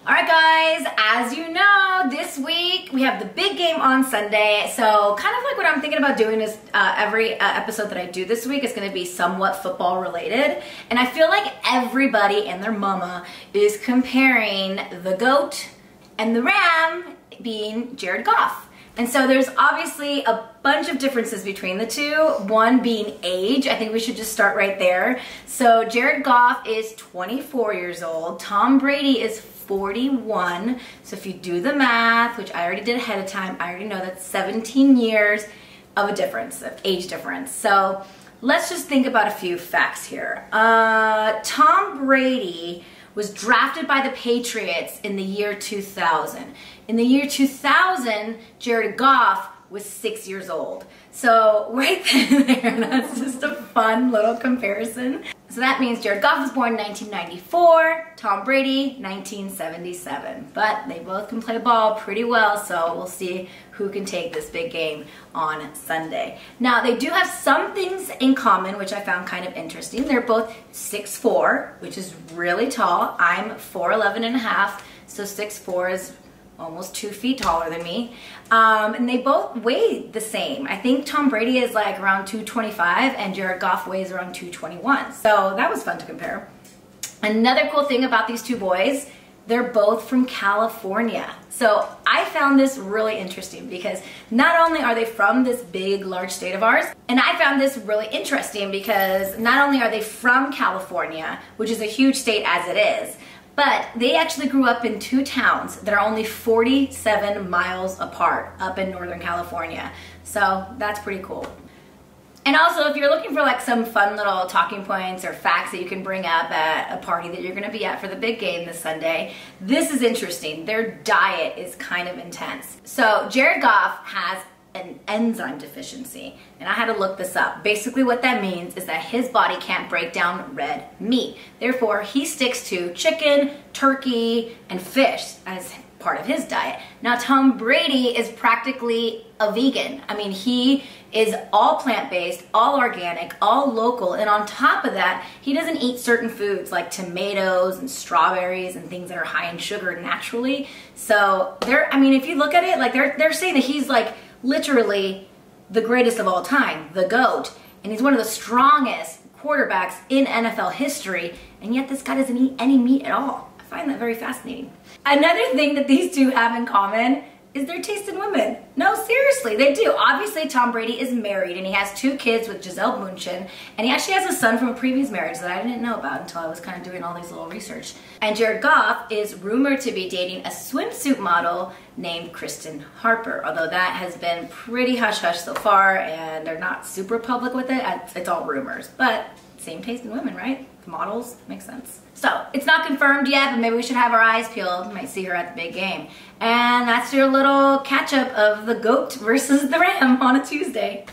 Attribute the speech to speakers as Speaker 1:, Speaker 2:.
Speaker 1: All right, guys, as you know, this week we have the big game on Sunday. So kind of like what I'm thinking about doing is every episode that I do this week is going to be somewhat football related. And I feel like everybody and their mama is comparing the GOAT and the Ram being Jared Goff. And so there's obviously a bunch of differences between the two, one being age. I think we should just start right there. So Jared Goff is 24 years old. Tom Brady is 41. So if you do the math, which I already did ahead of time, I already know that's 17 years of a difference, of age difference. So let's just think about a few facts here. Tom Brady was drafted by the Patriots in the year 2000. In the year 2000, Jared Goff was 6 years old. So right there, that's just a fun little comparison. So that means Jared Goff was born in 1994, Tom Brady, 1977. But they both can play ball pretty well, so we'll see who can take this big game on Sunday. Now, they do have some things in common, which I found kind of interesting. They're both 6'4", which is really tall. I'm 4'11 and a half, so 6'4 is almost 2 feet taller than me. And they both weigh the same. I think Tom Brady is like around 225 and Jared Goff weighs around 221. So that was fun to compare. Another cool thing about these two boys, they're both from California. So I found this really interesting because not only are they from this big, large state of ours, and I found this really interesting because not only are they from California, which is a huge state as it is, but they actually grew up in two towns that are only 47 miles apart up in Northern California. So that's pretty cool. And also, if you're looking for like some fun little talking points or facts that you can bring up at a party that you're gonna be at for the big game this Sunday, this is interesting. Their diet is kind of intense. So Jared Goff has an enzyme deficiency, and I had to look this up. Basically what that means is that his body can't break down red meat. Therefore, he sticks to chicken, turkey, and fish as part of his diet. Now, Tom Brady is practically a vegan. I mean, he is all plant-based, all organic, all local, and on top of that, he doesn't eat certain foods like tomatoes and strawberries and things that are high in sugar naturally. So I mean, if you look at it, like they're saying that he's like literally the greatest of all time, the GOAT, and he's one of the strongest quarterbacks in NFL history, and yet this guy doesn't eat any meat at all. I find that very fascinating. Another thing that these two have in common is their taste in women. No, seriously, they do. Obviously, Tom Brady is married, and he has 2 kids with Giselle Bundchen, and he actually has a son from a previous marriage that I didn't know about until I was kind of doing all these little research. And Jared Goff is rumored to be dating a swimsuit model named Kristen Harper, although that has been pretty hush-hush so far, and they're not super public with it. It's all rumors, but same taste in women, right? The models, makes sense. So, it's not confirmed yet, but maybe we should have our eyes peeled. We might see her at the big game. And that's your little catch-up of the GOAT versus the Ram on a Tuesday.